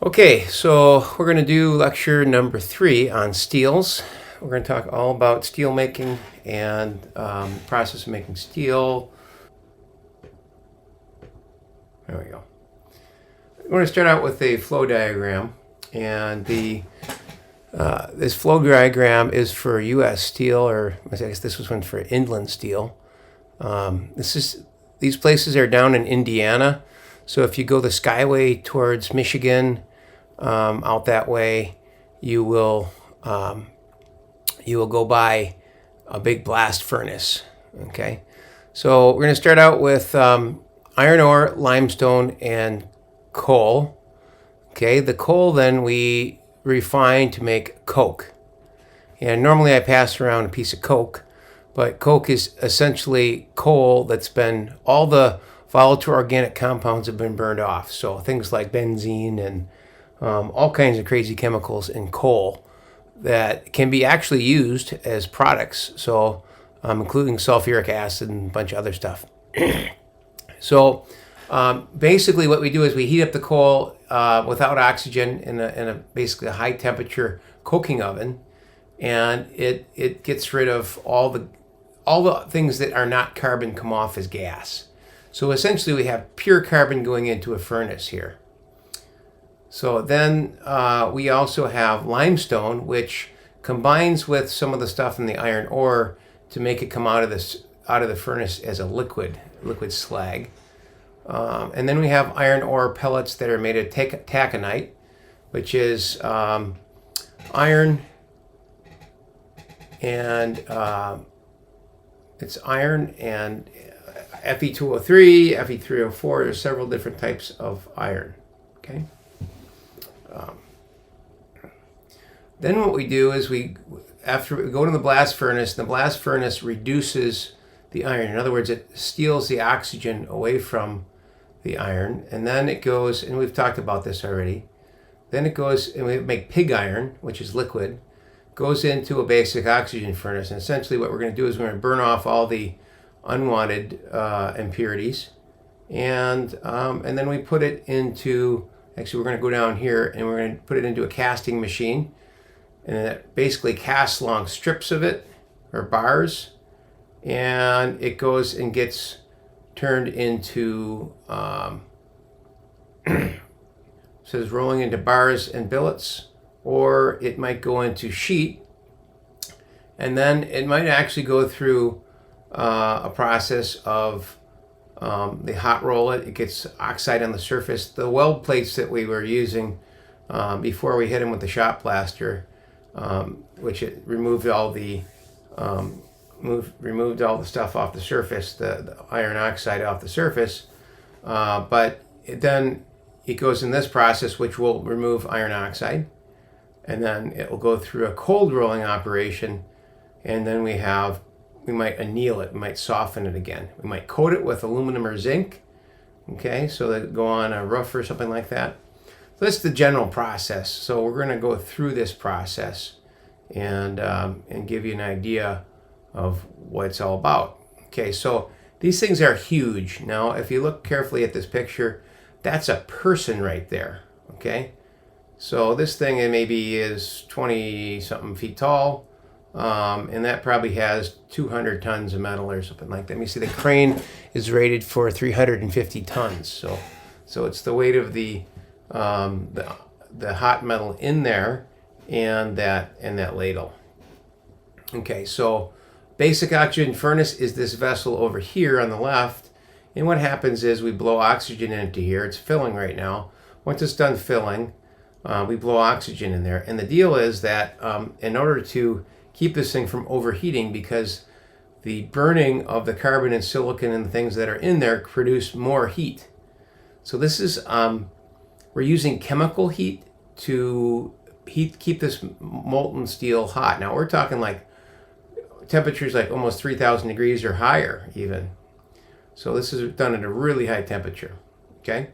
Okay, so we're going to do lecture number 3 on steels. We're going to talk all about steel making and process of making steel. There we go. We're going to start out with a flow diagram, and this flow diagram is for U.S. steel, or I guess this was one for inland steel. These places are down in Indiana, so if you go the Skyway towards Michigan, out that way, you will go by a big blast furnace. Okay, so we're going to start out with iron ore, limestone, and coal. Okay, the coal then we refine to make coke. And normally I pass around a piece of coke, but coke is essentially coal that's been, all the volatile organic compounds have been burned off. So things like benzene and all kinds of crazy chemicals in coal that can be actually used as products. So including sulfuric acid and a bunch of other stuff. So basically what we do is we heat up the coal without oxygen in a basically a high temperature coking oven, and it gets rid of all the things that are not carbon come off as gas. So essentially we have pure carbon going into a furnace here. So then we also have limestone, which combines with some of the stuff in the iron ore to make it come out of the furnace as a liquid slag. And then we have iron ore pellets that are made of taconite, which is iron, and it's iron and Fe2O3, Fe3O4. There's several different types of iron. Okay. Then what we do is after we go to the blast furnace, the blast furnace reduces the iron. In other words, it steals the oxygen away from the iron, and then it goes, and we've talked about this already, then it goes and we make pig iron, which is liquid, goes into a basic oxygen furnace. And essentially what we're going to do is we're going to burn off all the unwanted impurities, and then we put it into, actually we're going to go down here and we're going to put it into a casting machine, and it basically casts long strips of it, or bars, and it goes and gets turned into says rolling into bars and billets, or it might go into sheet, and then it might actually go through a process of they hot roll it. It gets oxide on the surface. The weld plates that we were using before we hit them with the shot blaster, which it removed all the stuff off the surface, the iron oxide off the surface, but then it goes in this process, which will remove iron oxide, and then it will go through a cold rolling operation, and then we might anneal it, we might soften it again, we might coat it with aluminum or zinc, okay, so that it go on a roof or something like that. So that's the general process. So we're going to go through this process and give you an idea of what it's all about. Okay, so these things are huge. Now, if you look carefully at this picture, that's a person right there. Okay, so this thing maybe is 20-something feet tall, and that probably has 200 tons of metal or something like that. Let me see, the crane is rated for 350 tons. So it's the weight of the hot metal in there and that ladle. Okay, so basic oxygen furnace is this vessel over here on the left, and what happens is we blow oxygen into here. It's filling right now. Once it's done filling, we blow oxygen in there, and the deal is that in order to keep this thing from overheating, because the burning of the carbon and silicon and the things that are in there produce more heat. So this is we're using chemical heat to keep this molten steel hot. Now we're talking like temperatures like almost 3,000 degrees or higher even. So this is done at a really high temperature. Okay.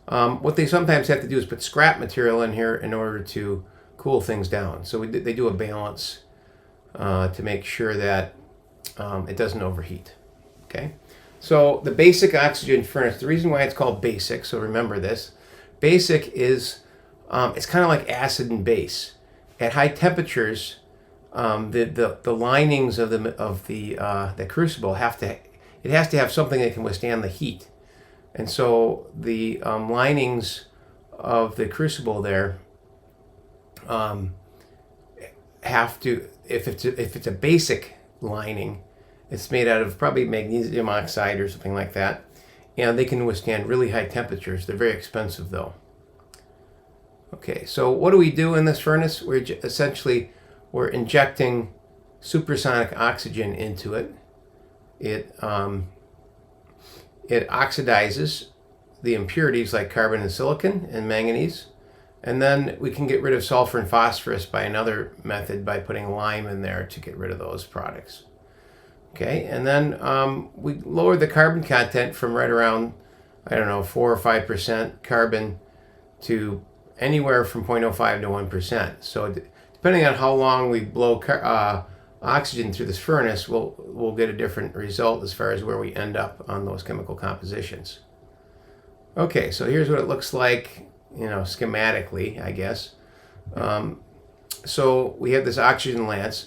What they sometimes have to do is put scrap material in here in order to cool things down. So they do a balance to make sure that it doesn't overheat. Okay. So the basic oxygen furnace, the reason why it's called basic, so remember this, basic is it's kind of like acid and base. At high temperatures, the linings of the crucible has to have something that can withstand the heat, and so the linings of the crucible there have to, if it's a basic lining, it's made out of probably magnesium oxide or something like that, and they can withstand really high temperatures. They're very expensive though. Okay, so what do we do in this furnace? We're injecting supersonic oxygen into it. It oxidizes the impurities like carbon and silicon and manganese, and then we can get rid of sulfur and phosphorus by another method, by putting lime in there to get rid of those products. Okay, and then we lower the carbon content from right around, I don't know, 4 or 5% carbon to anywhere from 0.05 to 1%. So depending on how long we blow oxygen through this furnace, we'll get a different result as far as where we end up on those chemical compositions. Okay, so here's what it looks like, schematically, I guess. So we have this oxygen lance.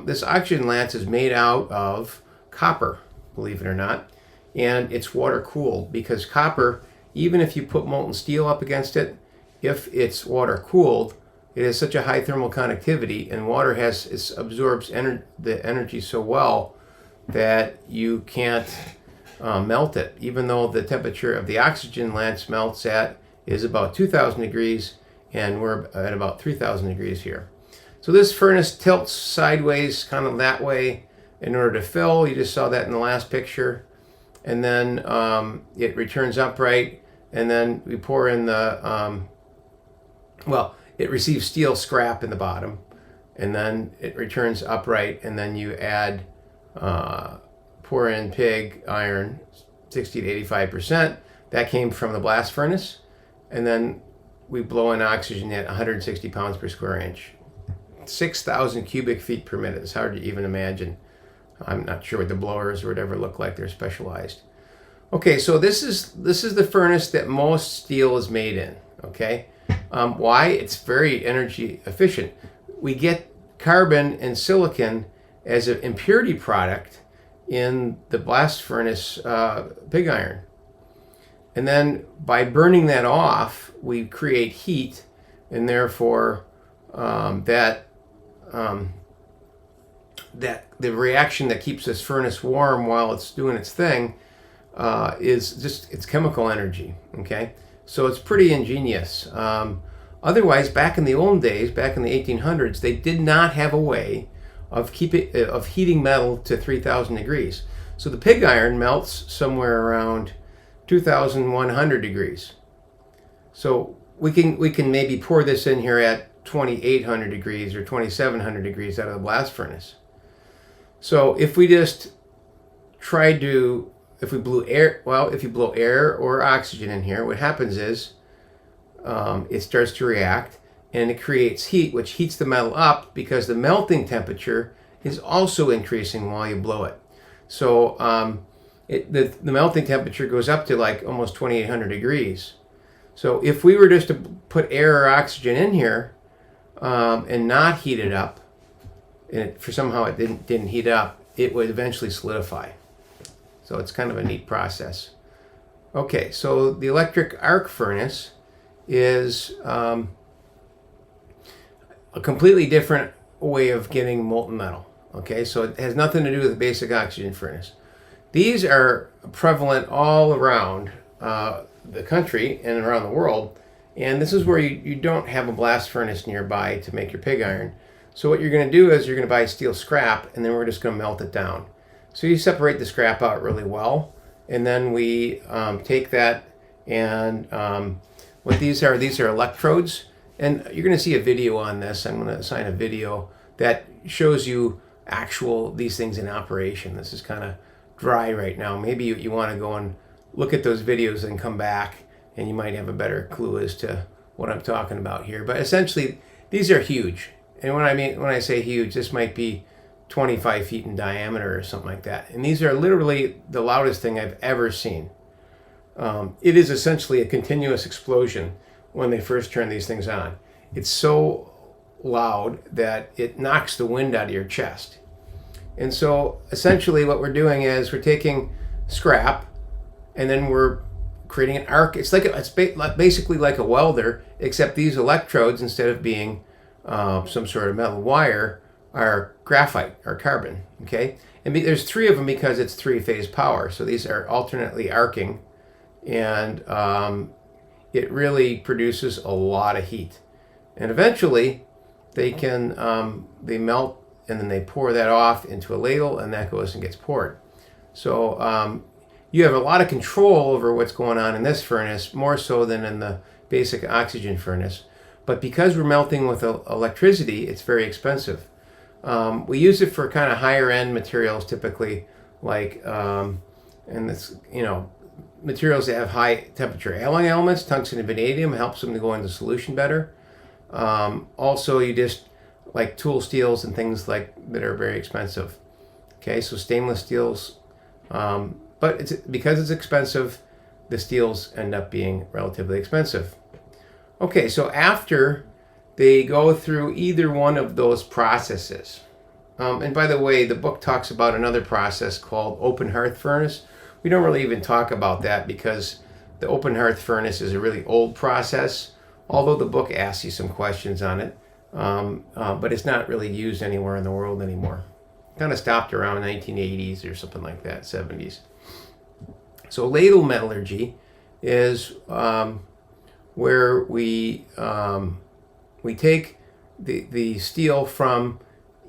This oxygen lance is made out of copper, believe it or not, and it's water cooled, because copper, even if you put molten steel up against it, if it's water cooled, it has such a high thermal conductivity, and water absorbs the energy so well that you can't melt it, even though the temperature of the oxygen lance melts at is about 2,000 degrees, and we're at about 3,000 degrees here. So this furnace tilts sideways, kind of that way, in order to fill. You just saw that in the last picture. And then it returns upright, and then we pour in it receives steel scrap in the bottom, and then it returns upright, and then you add, pour in pig iron, 60 to 85%. That came from the blast furnace, and then we blow in oxygen at 160 pounds per square inch. 6,000 cubic feet per minute. It's hard to even imagine. I'm not sure what the blowers or whatever look like. They're specialized. Okay, so this is the furnace that most steel is made in. Okay, why? It's very energy efficient. We get carbon and silicon as an impurity product in the blast furnace pig iron, and then by burning that off, we create heat, and therefore that the reaction that keeps this furnace warm while it's doing its thing is just its chemical energy. Okay, so it's pretty ingenious. Otherwise, back in the old days, back in the 1800s, they did not have a way of heating metal to 3,000 degrees. So the pig iron melts somewhere around 2,100 degrees. So we can maybe pour this in here at 2,800 degrees or 2,700 degrees out of the blast furnace. So if we just if you blow air or oxygen in here, what happens is it starts to react, and it creates heat, which heats the metal up, because the melting temperature is also increasing while you blow it. So the melting temperature goes up to like almost 2,800 degrees. So if we were just to put air or oxygen in here and not heat it up, and somehow it didn't heat up, it would eventually solidify. So it's kind of a neat process. Okay, so the electric arc furnace is a completely different way of getting molten metal. Okay, so it has nothing to do with the basic oxygen furnace. These are prevalent all around the country and around the world, and this is where you don't have a blast furnace nearby to make your pig iron. So what you're going to do is you're going to buy steel scrap, and then we're just going to melt it down. So you separate the scrap out really well, and then we take that, and what these are electrodes, and you're going to see a video on this. I'm going to assign a video that shows you these things in operation. This is kind of dry right now. Maybe you want to go and look at those videos and come back, and you might have a better clue as to what I'm talking about here. But essentially, these are huge. And when I say huge, this might be 25 feet in diameter or something like that. And these are literally the loudest thing I've ever seen. It is essentially a continuous explosion. when they first turn these things on. It's so loud that it knocks the wind out of your chest. And so essentially what we're doing is we're taking scrap and then we're creating an arc. It's basically like a welder, except these electrodes, instead of being some sort of metal wire, are graphite or carbon. Okay, and there's 3 of them because it's 3-phase power. So these are alternately arcing, and it really produces a lot of heat. And eventually, they melt, and then they pour that off into a ladle, and that goes and gets poured. So you have a lot of control over what's going on in this furnace, more so than in the basic oxygen furnace. But because we're melting with electricity, it's very expensive. We use it for kind of higher end materials, typically, like and it's, materials that have high temperature alloy elements. Tungsten and vanadium helps them to go into solution better. Also, you just like tool steels and things like that are very expensive. Okay, so stainless steels, but because it's expensive, the steels end up being relatively expensive. Okay, so after they go through either one of those processes, and by the way, the book talks about another process called open hearth furnace. We don't really even talk about that because the open hearth furnace is a really old process, although the book asks you some questions on it, but it's not really used anywhere in the world anymore. Kind of stopped around 1980s or something like that, 70s. So ladle metallurgy is where we take the steel from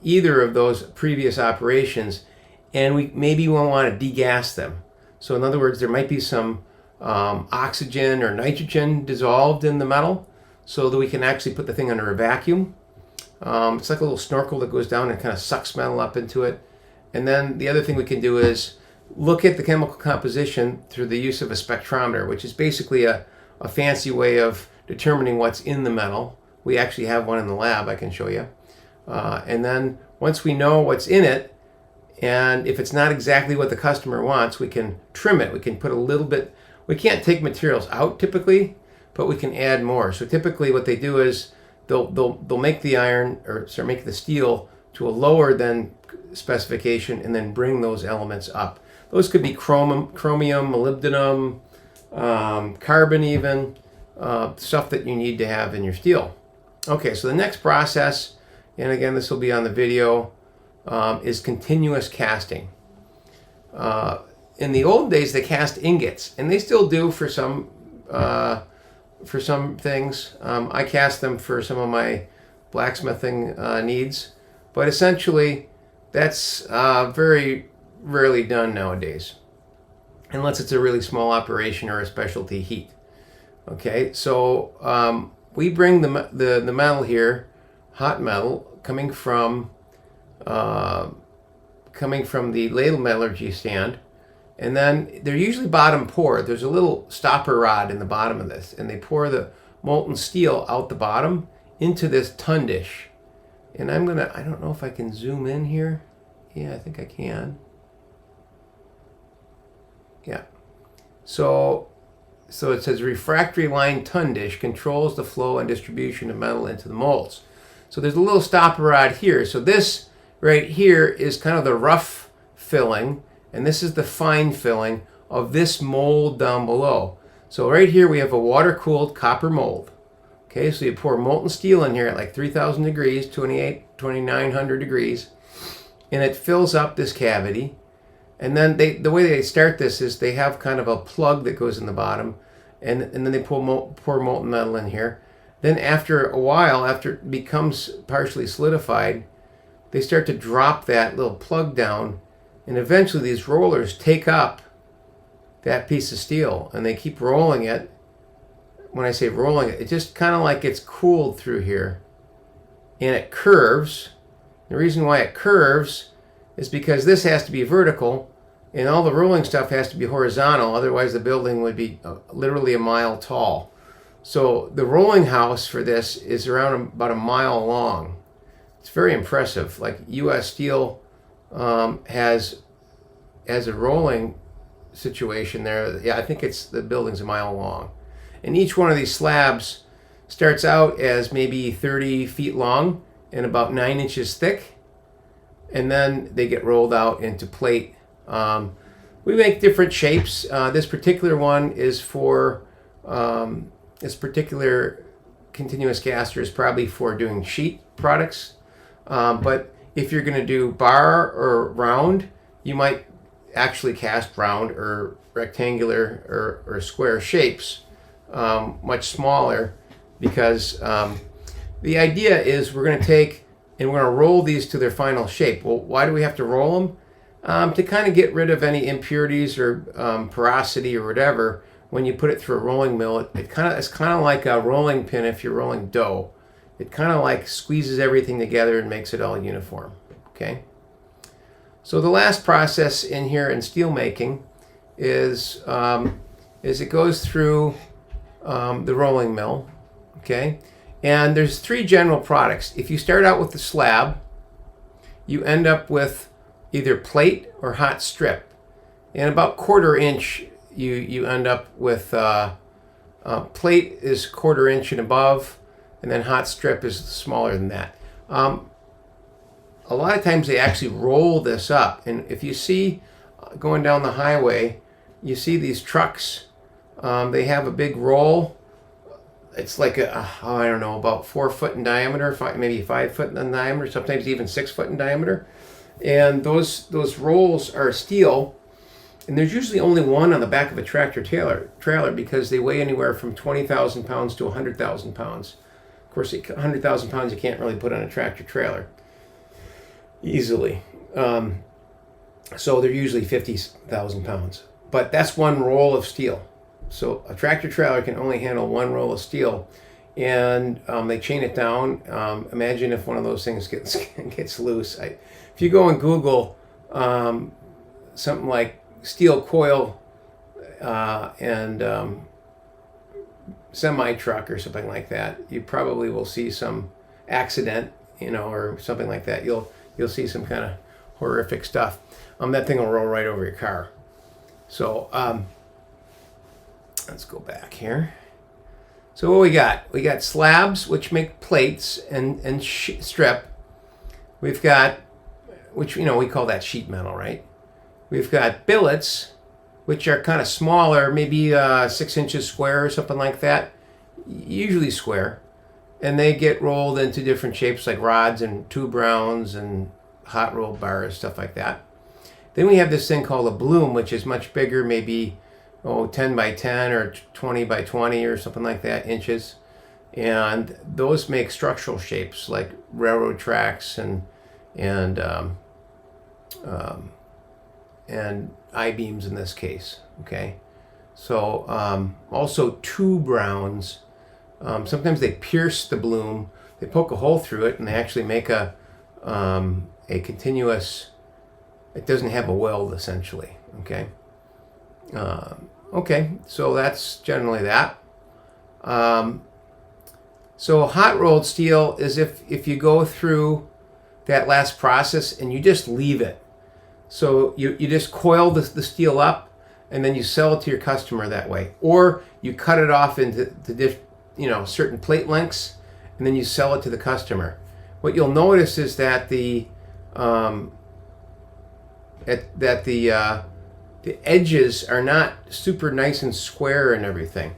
either of those previous operations, and we want to degas them. So in other words, there might be some oxygen or nitrogen dissolved in the metal, so that we can actually put the thing under a vacuum. It's like a little snorkel that goes down and kind of sucks metal up into it. And then the other thing we can do is look at the chemical composition through the use of a spectrometer, which is basically a fancy way of determining what's in the metal. We actually have one in the lab I can show you. And then once we know what's in it, and if it's not exactly what the customer wants, we can trim it. We can put a little bit. We can't take materials out typically, but we can add more. So typically what they do is they'll make the iron, or make the steel to a lower than specification, and then bring those elements up. Those could be chromium, molybdenum, carbon even, stuff that you need to have in your steel. Okay, so the next process, and again this will be on the video, is continuous casting. In the old days they cast ingots, and they still do for some things. I cast them for some of my blacksmithing needs, but essentially that's very rarely done nowadays, unless it's a really small operation or a specialty heat. Okay, so we bring the metal here, hot metal, coming from the ladle metallurgy stand, and then they're usually bottom poured. There's a little stopper rod in the bottom of this, and they pour the molten steel out the bottom into this tun dish. And I don't know if I can zoom in here. Yeah, I think I can. Yeah. So it says refractory line tun dish controls the flow and distribution of metal into the molds. So there's a little stopper rod here. So this right here is kind of the rough filling, and this is the fine filling of this mold down below. So right here we have a water-cooled copper mold. Okay, so you pour molten steel in here at like 3,000 degrees, 2,900 degrees, and it fills up this cavity. And then the way they start this is they have kind of a plug that goes in the bottom, and then they pour molten metal in here. Then after a while, after it becomes partially solidified, they start to drop that little plug down, and eventually these rollers take up that piece of steel, and they keep rolling it. When I say rolling it, it's just kind of like it's cooled through here, and it curves. The reason why it curves is because this has to be vertical, and all the rolling stuff has to be horizontal, otherwise the building would be literally a mile tall. So the rolling house for this is around about a mile long. It's very impressive. Like U.S. Steel has a rolling situation there. Yeah, I think the building's a mile long. And each one of these slabs starts out as maybe 30 feet long and about 9 inches thick, and then they get rolled out into plate. We make different shapes. This particular one is for, this particular continuous caster is probably for doing sheet products. But if you're going to do bar or round, you might actually cast round or rectangular or square shapes, much smaller, because the idea is we're going to take and we're going to roll these to their final shape. Well, why do we have to roll them? To kind of get rid of any impurities or porosity or whatever. When you put it through a rolling mill, it's kind of like a rolling pin if you're rolling dough. It kind of like squeezes everything together and makes it all uniform. Okay. So the last process in here in steel making is it goes through the rolling mill. Okay. And there's 3 general products. If you start out with the slab, you end up with either plate or hot strip. And about 1/4 inch, you end up with plate is 1/4 inch and above, and then hot strip is smaller than that. A lot of times they actually roll this up, and if you see going down the highway, you see these trucks. They have a big roll. It's like I don't know, about 4 foot in diameter, maybe 5 foot in diameter, sometimes even 6 foot in diameter. And those rolls are steel, and there's usually only one on the back of a tractor trailer because they weigh anywhere from 20,000 pounds to 100,000 pounds. Of course, 100,000 pounds you can't really put on a tractor trailer easily. So they're usually 50,000 pounds. But that's one roll of steel. So a tractor trailer can only handle one roll of steel, and they chain it down. Imagine if one of those things gets loose. If you go and Google something like steel coil and semi-truck or something like that, you probably will see some accident, or something like that. You'll see some kind of horrific stuff. That thing will roll right over your car. So let's go back here. So what we got? We got slabs, which make plates and strip. We've got, which we call that sheet metal, right? We've got billets, which are kind of smaller, maybe 6 inches square or something like that, usually square, and they get rolled into different shapes like rods and tube rounds and hot rolled bars, stuff like that. Then we have this thing called a bloom, which is much bigger, maybe 10 by 10 or 20 by 20 or something like that inches, and those make structural shapes like railroad tracks and I-beams in this case. Okay, so also tube rounds. Sometimes they pierce the bloom, they poke a hole through it, and they actually make a continuous. It doesn't have a weld essentially. Okay. Okay, so that's generally that. So hot rolled steel is if you go through that last process and you just leave it. So you just coil the steel up and then you sell it to your customer that way. Or you cut it off into certain plate lengths and then you sell it to the customer. What you'll notice is that the edges are not super nice and square and everything.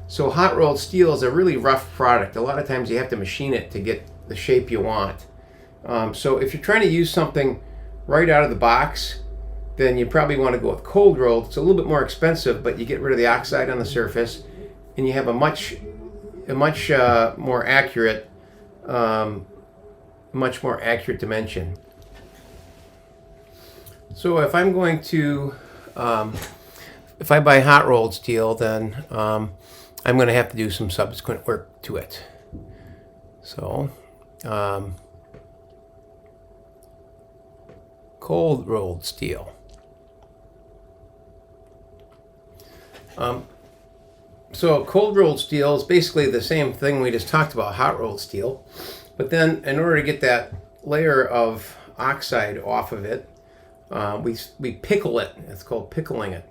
So hot rolled steel is a really rough product. A lot of times you have to machine it to get the shape you want. So if you're trying to use something right out of the box, then you probably want to go with cold rolled. It's a little bit more expensive, but you get rid of the oxide on the surface, and you have a much more accurate dimension. So if I'm going to if I buy hot rolled steel, then I'm going to have to do some subsequent work to it. So cold rolled steel. So cold rolled steel is basically the same thing we just talked about, hot rolled steel. But then in order to get that layer of oxide off of it, we pickle it. It's called pickling it.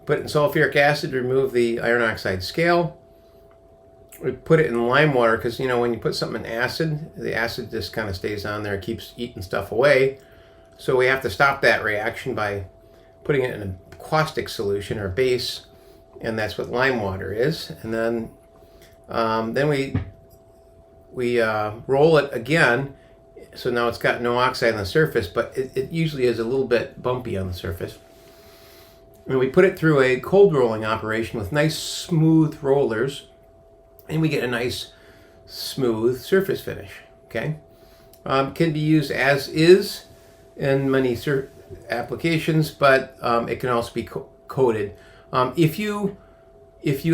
Put it in sulfuric acid to remove the iron oxide scale, we put it in lime water because, you know, when you put something in acid, the acid just kind of stays on there, keeps eating stuff away. So we have to stop that reaction by putting it in a caustic solution or base, and that's what lime water is. And then we roll it again. So now it's got no oxide on the surface, but it usually is a little bit bumpy on the surface. And we put it through a cold rolling operation with nice smooth rollers, and we get a nice smooth surface finish. Okay, can be used as is in many applications, but it can also be coated. If you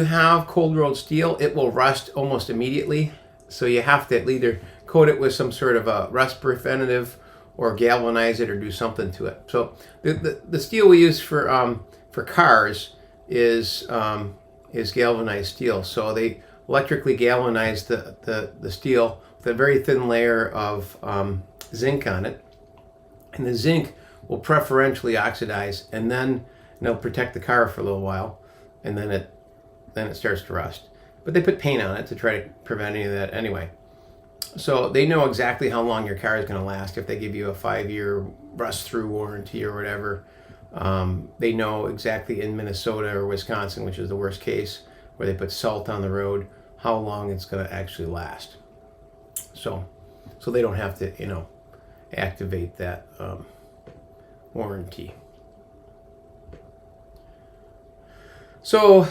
have cold rolled steel, it will rust almost immediately. So you have to either coat it with some sort of a rust preventative, or galvanize it, or do something to it. So the steel we use for cars is galvanized steel. So they electrically galvanize the steel with a very thin layer of zinc on it, and the zinc will preferentially oxidize, and then it'll protect the car for a little while, and then it starts to rust. But they put paint on it to try to prevent any of that anyway. So they know exactly how long your car is going to last. If they give you a 5-year rust-through warranty or whatever, they know exactly in Minnesota or Wisconsin, which is the worst case, where they put salt on the road, how long it's going to actually last. So they don't have to, you know, activate that warranty. So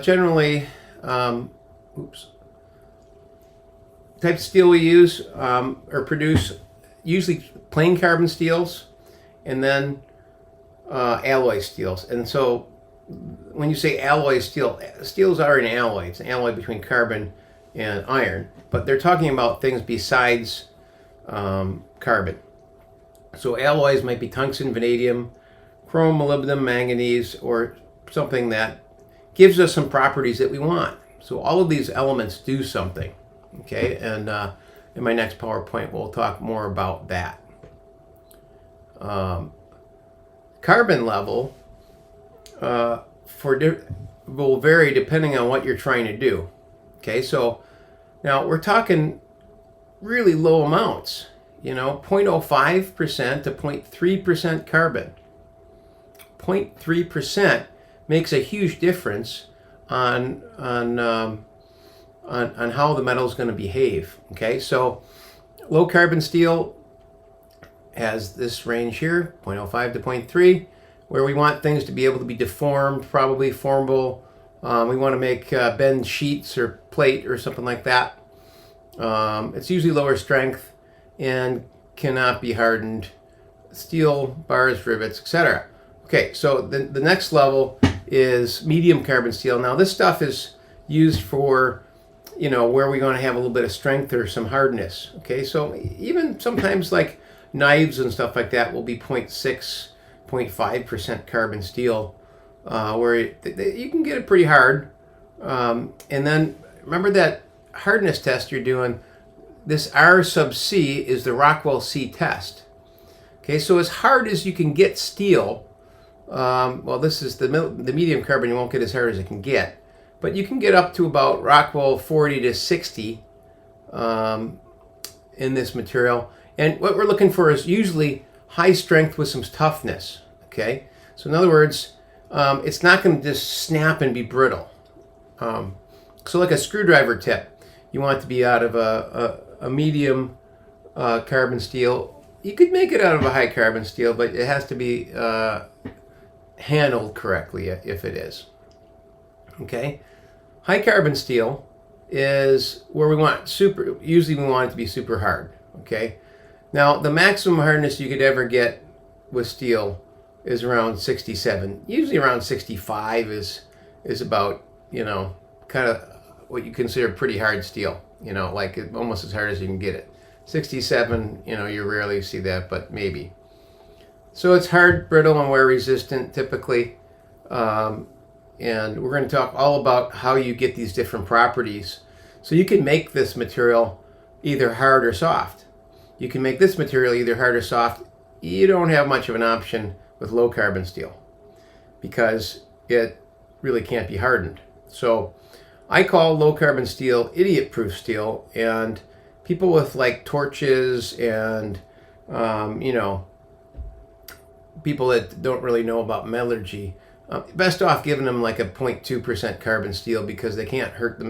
generally, type of steel we use or produce usually plain carbon steels, and then alloy steels. And so when you say alloy steel, steels are an alloy. It's an alloy between carbon and iron, but they're talking about things besides carbon. So alloys might be tungsten, vanadium, chrome, molybdenum, manganese, or something that gives us some properties that we want. So all of these elements do something. Okay, and in my next PowerPoint we'll talk more about that. Carbon level will vary depending on what you're trying to do. Okay, so now we're talking really low amounts, you know, 0.05% to 0.3% carbon. 0.3% makes a huge difference on how the metal is going to behave. Okay, so low carbon steel has this range here, 0.05 to 0.3, where we want things to be able to be deformed, probably formable. We want to make bend sheets or plate or something like that. It's usually lower strength and cannot be hardened. Steel, bars, rivets, etc. Okay, so the next level is medium carbon steel. Now this stuff is used for, you know, where we're going to have a little bit of strength or some hardness. Okay, so even sometimes like knives and stuff like that will be 0.6, 0.5% carbon steel, where you can get it pretty hard. And then remember that hardness test you're doing, this R sub C is the Rockwell C test. Okay, so as hard as you can get steel, well, this is the medium carbon, you won't get as hard as it can get, but you can get up to about Rockwell 40 to 60 in this material. And what we're looking for is usually high strength with some toughness. Okay, so in other words, it's not going to just snap and be brittle. So like a screwdriver tip, you want it to be out of a medium carbon steel. You could make it out of a high carbon steel, but it has to be handled correctly if it is. Okay, high carbon steel is where we want usually we want it to be super hard. Okay, now the maximum hardness you could ever get with steel is around 67. Usually around 65 is about, you know, kind of what you consider pretty hard steel, you know, like almost as hard as you can get it. 67, you know, you rarely see that, but maybe. So it's hard, brittle, and wear resistant typically. And we're going to talk all about how you get these different properties. So you can make this material either hard or soft. You can make this material either hard or soft. You don't have much of an option with low carbon steel because it really can't be hardened. So I call low carbon steel idiot proof steel, and people with like torches and you know, people that don't really know about metallurgy, best off giving them like a 0.2% carbon steel, because they can't hurt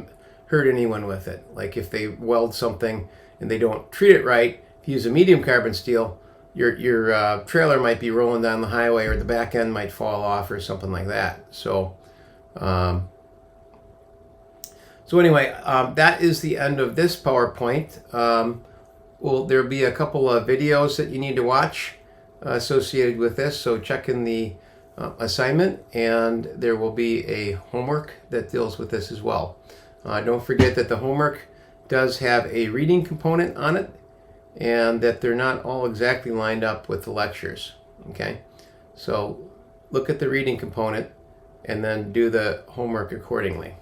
anyone with it. Like if they weld something and they don't treat it right, if you use a medium carbon steel, your trailer might be rolling down the highway, or the back end might fall off or something like that. So anyway, that is the end of this PowerPoint. Well, there'll be a couple of videos that you need to watch associated with this, so check in the assignment, and there will be a homework that deals with this as well. Don't forget that the homework does have a reading component on it, and that they're not all exactly lined up with the lectures. Okay, so look at the reading component and then do the homework accordingly.